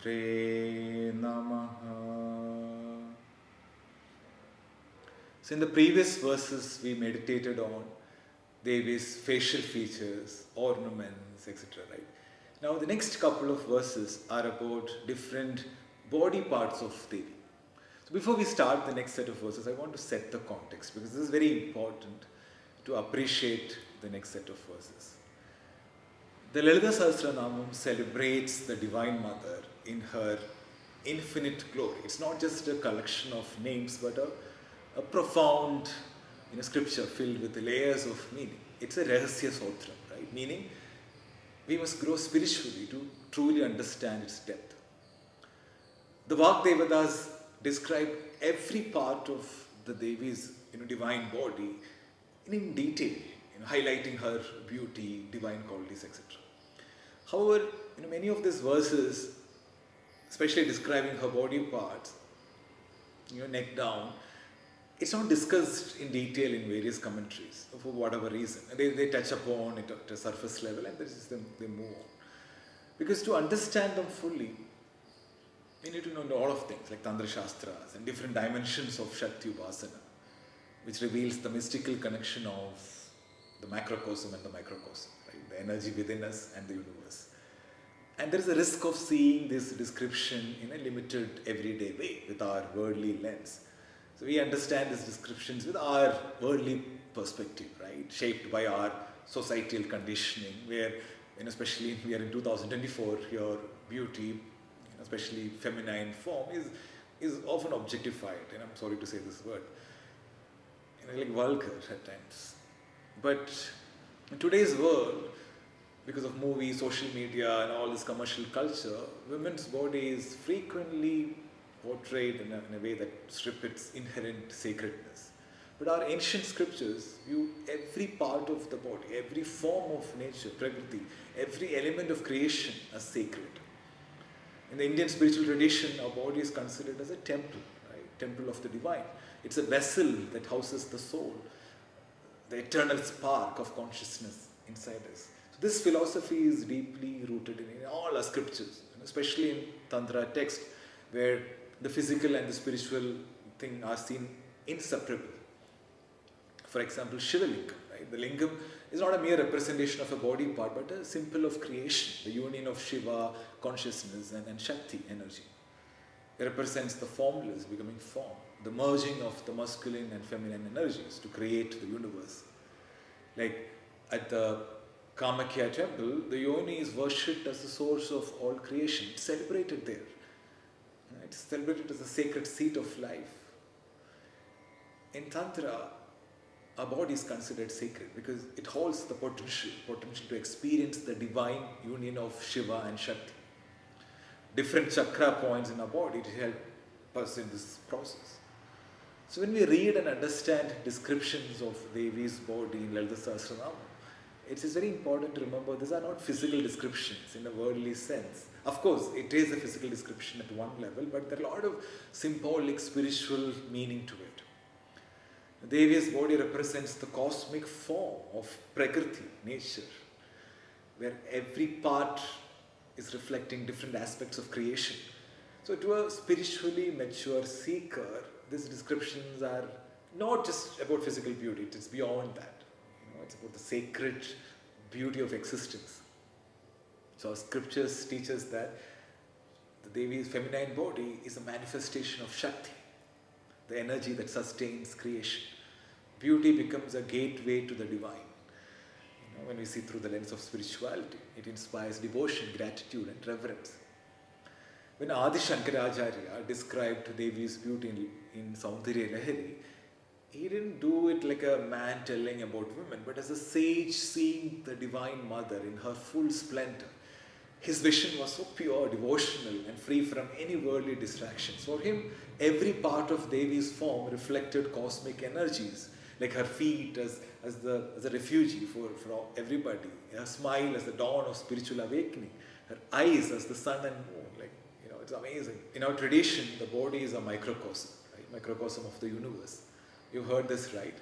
Matre Namaha. So in the previous verses we meditated on Devi's facial features, ornaments, etc. Right? Now the next couple of verses are about different body parts of Devi. So before we start the next set of verses, I want to set the context because this is very important to appreciate the next set of verses. The Lalitha Sahasranamam celebrates the Divine Mother in her infinite glory. It's not just a collection of names, but a profound scripture filled with layers of meaning. It's a rahasya sotram, right? Meaning, we must grow spiritually to truly understand its depth. The Vagdevatas describe every part of the Devi's divine body in detail, highlighting her beauty, divine qualities, etc. However, many of these verses, especially describing her body parts, neck down, it's not discussed in detail in various commentaries for whatever reason. They touch upon it at a surface level and they move on. Because to understand them fully, we need to know a lot of things like Tantra Shastras and different dimensions of Shakti Upasana, which reveals the mystical connection of the macrocosm and the microcosm, right? The energy within us and the universe. And there is a risk of seeing this description in a limited everyday way with our worldly lens. So we understand these descriptions with our worldly perspective, right? Shaped by our societal conditioning, where, especially we are in 2024, your beauty, especially feminine form, is often objectified. And I'm sorry to say this word, like vulgar at times. But in today's world, because of movies, social media, and all this commercial culture, women's body is frequently portrayed in a way that strips its inherent sacredness. But our ancient scriptures view every part of the body, every form of nature, Prakriti, every element of creation as sacred. In the Indian spiritual tradition, our body is considered as a temple, right? Temple of the divine. It's a vessel that houses the soul, the eternal spark of consciousness inside us. So this philosophy is deeply rooted in all our scriptures, especially in Tantra text, where the physical and the spiritual thing are seen inseparable. For example, Shiva Lingam, right? The lingam is not a mere representation of a body part, but a symbol of creation, the union of Shiva, consciousness, and Shakti, energy. It represents the formless becoming form, the merging of the masculine and feminine energies to create the universe. Like at the Kamakhya temple, the yoni is worshipped as the source of all creation. It's celebrated there. It's celebrated as a sacred seat of life. In Tantra, our body is considered sacred because it holds the potential to experience the divine union of Shiva and Shakti. Different chakra points in our body to help us in this process. So when we read and understand descriptions of Devi's body in Lalitha Sahasranamam, it is very important to remember these are not physical descriptions in a worldly sense. Of course, it is a physical description at one level, but there are a lot of symbolic, spiritual meaning to it. Devi's body represents the cosmic form of Prakriti, nature, where every part is reflecting different aspects of creation. So to a spiritually mature seeker, these descriptions are not just about physical beauty, it's beyond that. It's about the sacred beauty of existence. So our scriptures teach us that the Devi's feminine body is a manifestation of Shakti, the energy that sustains creation. Beauty becomes a gateway to the divine. When we see through the lens of spirituality, it inspires devotion, gratitude, and reverence. When Adi Shankaracharya described Devi's beauty in Saundarya Lahari, he didn't do it like a man telling about women, but as a sage seeing the Divine Mother in her full splendor. His vision was so pure, devotional, and free from any worldly distractions. For him, every part of Devi's form reflected cosmic energies, like her feet as a refugee for everybody, her smile as the dawn of spiritual awakening, her eyes as the sun and moon. It's amazing. In our tradition, the body is a microcosm, right? Microcosm of the universe. You heard this right.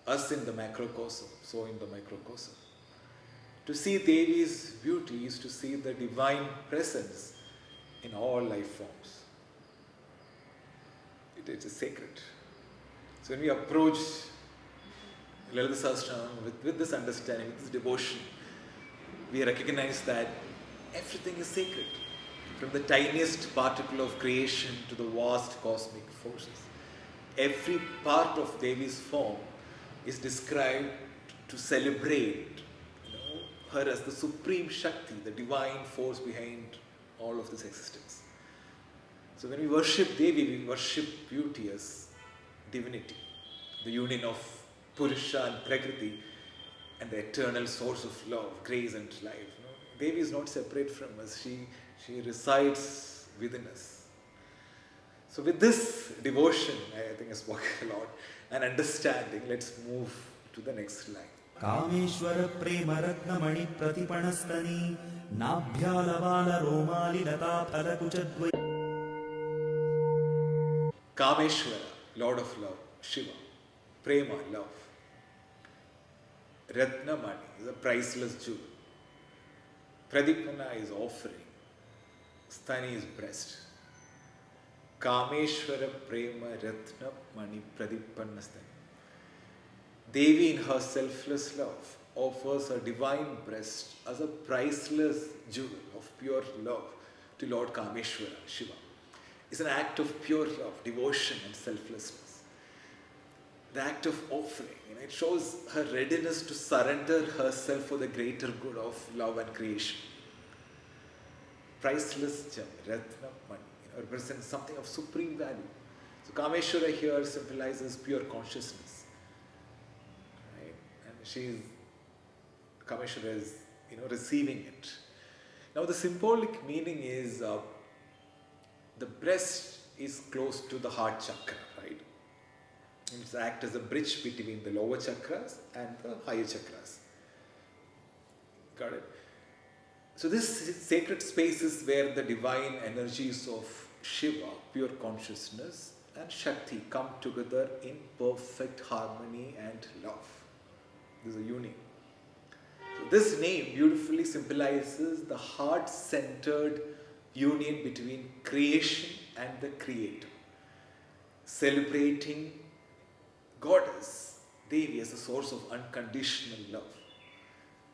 Us in the macrocosm, so in the microcosm. To see Devi's beauty is to see the divine presence in all life forms. It is sacred. So when we approach Lalitha Sahasranamam with this understanding, with this devotion, we recognize that everything is sacred. From the tiniest particle of creation to the vast cosmic forces. Every part of Devi's form is described to celebrate her as the supreme Shakti, the divine force behind all of this existence. So when we worship Devi, we worship beauty as divinity, the union of Purusha and Prakriti, and the eternal source of love, grace and life. Devi is not separate from us. She resides within us. So with this devotion, I think I spoke a lot, and understanding, let's move to the next line. Kameshwar Prem Ratna Mani प्रतिपणस्तनी नाभ्यालवाल rumali Lata फलकुचद्वय. Kameshwara, Lord of Love, Shiva, Prema, love. Ratnamani is a priceless jewel. Pradipana is offering. Sthani is breast. Kameshwara, Prema, Ratnamani, Pradipana, Sthani. Devi in her selfless love offers her divine breast as a priceless jewel of pure love to Lord Kameshwara, Shiva. It's an act of pure love, devotion and selflessness. The act of offering, it shows her readiness to surrender herself for the greater good of love and creation. Priceless gem, Ratna Mani, represents something of supreme value. So Kameshwara here symbolizes pure consciousness. Kameshwara is, receiving it. Now the symbolic meaning is the breast is close to the heart chakra, right? It acts as a bridge between the lower chakras and the higher chakras. Got it? So this sacred space is where the divine energies of Shiva, pure consciousness, and Shakti come together in perfect harmony and love. This is a union. So this name beautifully symbolizes the heart-centered union between creation and the Creator, celebrating Goddess Devi as a source of unconditional love.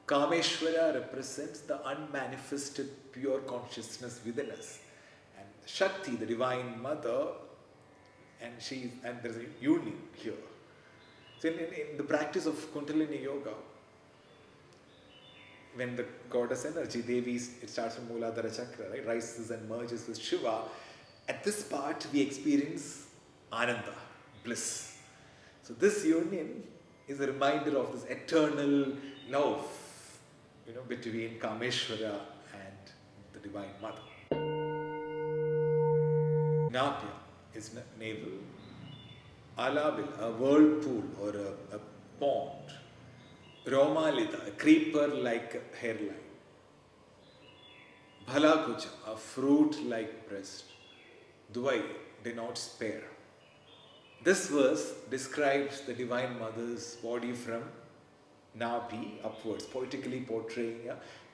Kameshwara represents the unmanifested pure consciousness within us, and Shakti, the Divine Mother, and there's a union here. So in the practice of Kundalini Yoga, when the goddess energy, Devi, it starts from Mooladhara Chakra, right, rises and merges with Shiva, at this part we experience Ananda, bliss. So this union is a reminder of this eternal love, between Kameshwara and the Divine Mother. Nabhya is navel. Alavil, a whirlpool or a pond. Romalita, a creeper-like hairline. Bhalakucha, a fruit-like breast. Dvai denotes pair. This verse describes the Divine Mother's body from Nabhi upwards, poetically portraying.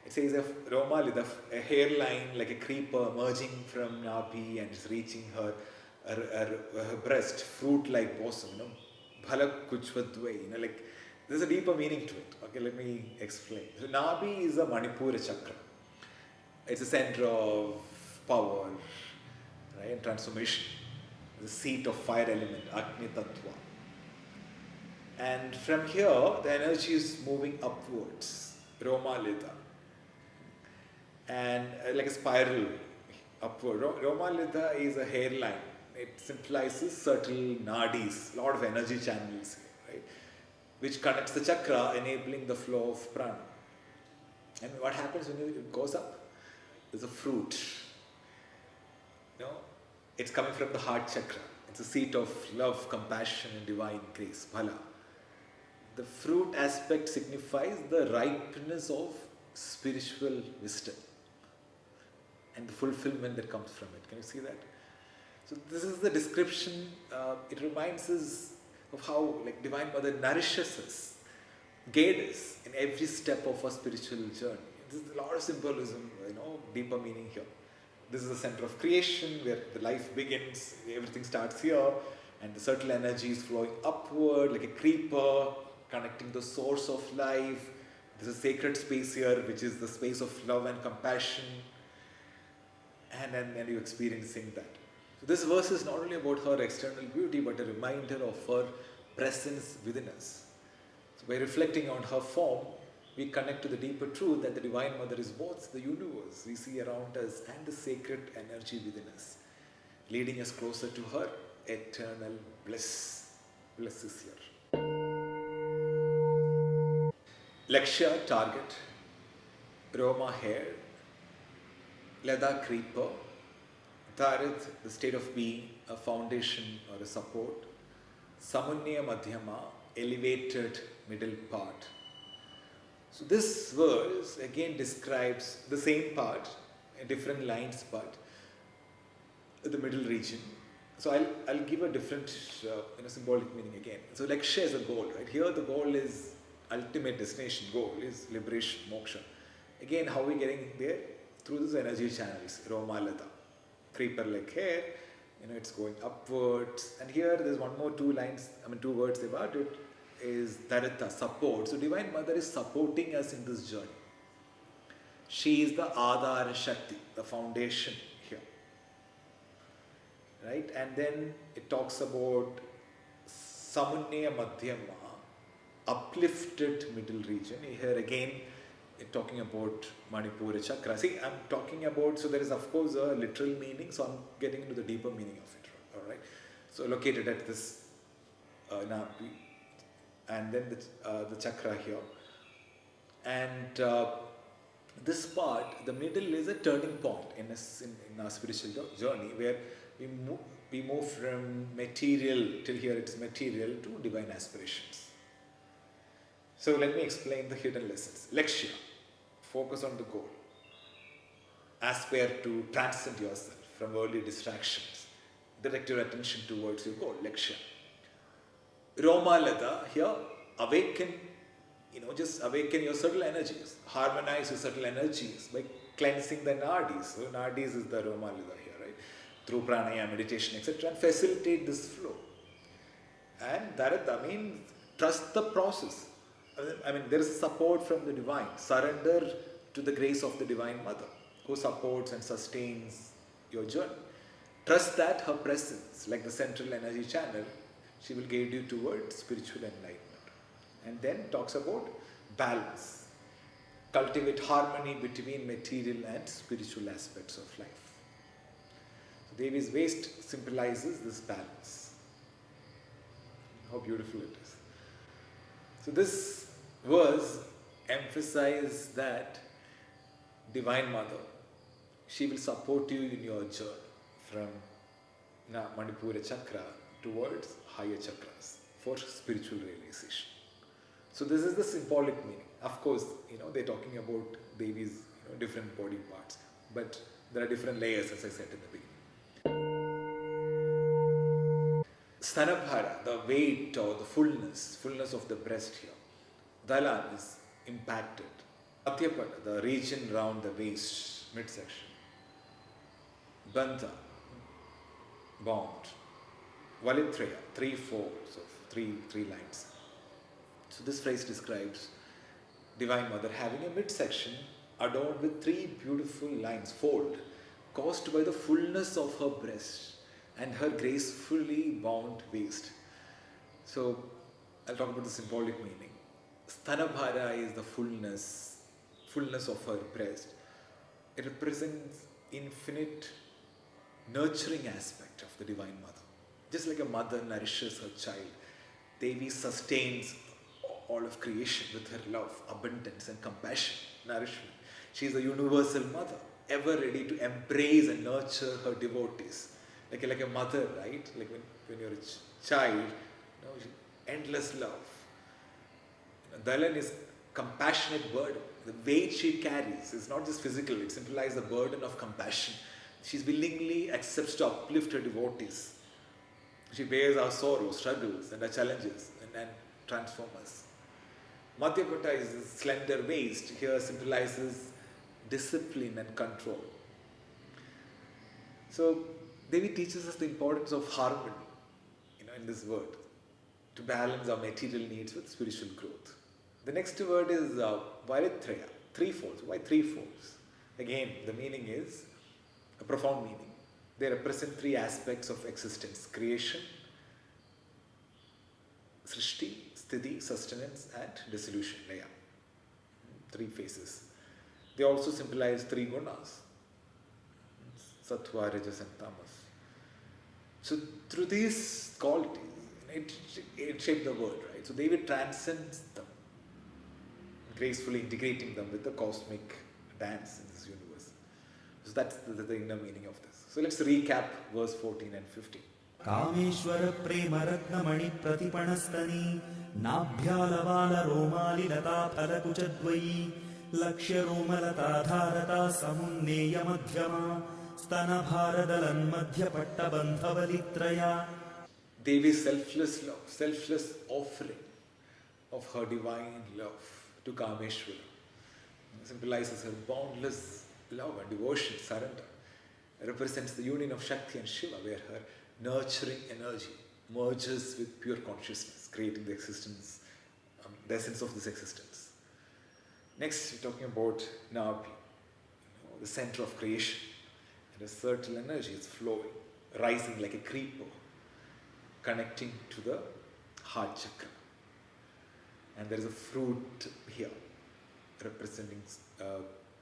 It says a Romalita, a hairline like a creeper emerging from Nabhi and is reaching her breast, fruit-like bosom. Bhalakuchvadvai, like there's a deeper meaning to it. Okay, let me explain. So Nabhi is a Manipura chakra. It's a center of power, right, and transformation. The seat of fire element, Agni Tattva. And from here, the energy is moving upwards, Romalita. And like a spiral upward. Romalita is a hairline. It symbolizes certain nadis, a lot of energy channels, right, which connects the chakra, enabling the flow of prana. And what happens when it goes up? There's a fruit. It's coming from the heart chakra. It's a seat of love, compassion, and divine grace, Bhala. The fruit aspect signifies the ripeness of spiritual wisdom and the fulfillment that comes from it. Can you see that? So this is the description. It reminds us of how Divine Mother nourishes us, guides us in every step of our spiritual journey. There's a lot of symbolism, deeper meaning here. this is the center of creation where the life begins, everything starts here, and the subtle energy is flowing upward like a creeper, connecting the source of life. There's a sacred space here, which is the space of love and compassion, and you're experiencing that. So this verse is not only about her external beauty, but a reminder of her presence within us. So by reflecting on her form, we connect to the deeper truth that the Divine Mother is both the universe we see around us and the sacred energy within us, leading us closer to her eternal bliss. Bliss is here. Lakshya, target. Roma, hair. Lada, creeper. Tarit, the state of being, a foundation or a support. Samunya Madhyama, elevated middle part. So this verse again describes the same part in different lines, but the middle region. So I'll give a different symbolic meaning again. So Lakshya is a goal, right? Here the goal is ultimate destination. Goal is liberation, moksha. Again, how are we getting there? Through these energy channels, Roma, Lata. Creeper like hair, it's going upwards. And here there's two words about it, is Daritha, support. So Divine Mother is supporting us in this journey. She is the Adhara Shakti, the foundation here. Right? And then it talks about Samunya Madhyama, uplifted middle region. Here again, it's talking about Manipura chakra. See, I'm talking about, so there is of course a literal meaning, so I'm getting into the deeper meaning of it. Alright? So located at this Nabi, and then the chakra here. And this part, the middle, is a turning point in our spiritual journey, where we move from material, till here it's material, to divine aspirations. So let me explain the hidden lessons. Lakshya, focus on the goal. Aspire to transcend yourself from worldly distractions. Direct your attention towards your goal, Lakshya. Roma Lada, here, awaken, just awaken your subtle energies. Harmonize your subtle energies by cleansing the nadis. So nadis is the Roma Lada here, right? Through pranayama, meditation, etc. and facilitate this flow. And that means trust the process. There is support from the divine. Surrender to the grace of the Divine Mother, who supports and sustains your journey. Trust that her presence, like the central energy channel, she will guide you towards spiritual enlightenment. And then talks about balance. Cultivate harmony between material and spiritual aspects of life. So Devi's waist symbolizes this balance. How beautiful it is. So this verse emphasizes that Divine Mother, she will support you in your journey from Manipura chakra towards higher chakras for spiritual realization. So this is the symbolic meaning. Of course, they're talking about Devi's different body parts, but there are different layers, as I said in the beginning. Stanabhara, the weight or the fullness of the breast here. Dalan is impacted. Atyapada, the region round the waist, midsection. Banta, bond. Valitreya, 3/4 of three lines. So this phrase describes Divine Mother having a midsection adorned with 3 beautiful lines, fold, caused by the fullness of her breast and her gracefully bound waist. So I'll talk about the symbolic meaning. Stanabhara is the fullness of her breast. It represents infinite nurturing aspect of the Divine Mother. Just like a mother nourishes her child, Devi sustains all of creation with her love, abundance and compassion, nourishment. She is a universal mother, ever ready to embrace and nurture her devotees. Like a mother, right? Like when you're a child, endless love. Dalan is compassionate burden. The weight she carries is not just physical, it symbolizes the burden of compassion. She willingly accepts to uplift her devotees. She bears our sorrows, struggles, and our challenges and transforms us. Madhyapata is the slender waist. Here symbolizes discipline and control. So Devi teaches us the importance of harmony, in this word, to balance our material needs with spiritual growth. The next word is Vairitraya, threefolds. Why threefolds? Again, the meaning is a profound meaning. They represent three aspects of existence: creation, Srishti, Sthiti, sustenance, and dissolution, Laya. Three phases. They also symbolize three gunas: Sattva, Rajas, and Tamas. So through these qualities, it shaped the world, right? So Devi transcends them, gracefully integrating them with the cosmic dance in this universe. So that's the inner meaning of this. So let's recap verse 14 and 15. Kameshwar प्रेम रत्नमणि प्रतिपणस्तनी नाभ्यालवाल रोमालिलता फलकुचद्वयी लक्ष्य रोमलता धारता समुन्नेय मध्यमा स्तनभारदलन्मध्यपट्टबन्धवलित्रया. Devi's selfless love, selfless offering of her divine love to Kameshwara symbolizes her boundless love and devotion, surrender. It represents the union of Shakti and Shiva, where her nurturing energy merges with pure consciousness, creating the existence, the essence of this existence. Next, we're talking about Nabhi, the center of creation. And a subtle energy is flowing, rising like a creeper, connecting to the heart chakra. And there is a fruit here representing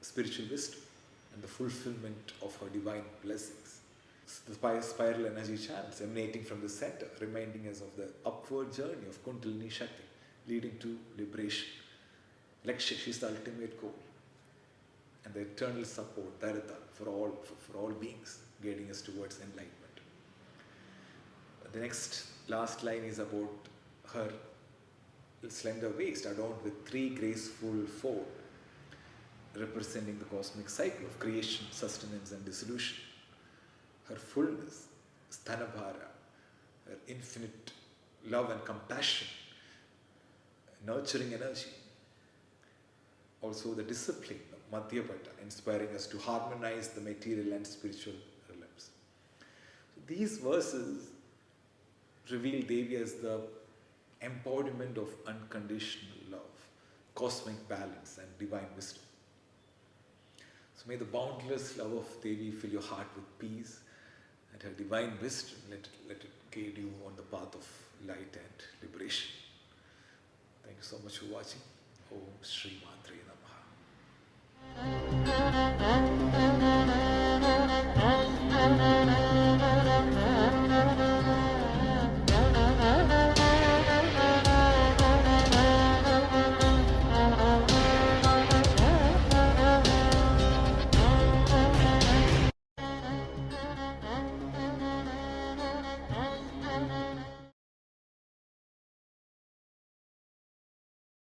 spiritual wisdom and the fulfillment of her divine blessings. The spiral energy channels emanating from the center, reminding us of the upward journey of Kundalini Shakti, leading to liberation. Lakshya, she is the ultimate goal, and the eternal support, Dharata, for all beings, guiding us towards enlightenment. The last line is about her slender waist adorned with three graceful folds, representing the cosmic cycle of creation, sustenance, and dissolution. Her fullness, Sthanabhara, her infinite love and compassion, nurturing energy. Also the discipline of Madhyapata, inspiring us to harmonize the material and spiritual realms. So these verses reveal Devi as the embodiment of unconditional love, cosmic balance, and divine wisdom. So may the boundless love of Devi fill your heart with peace, and her divine wisdom let it guide you on the path of light and liberation. Thank you so much for watching. Om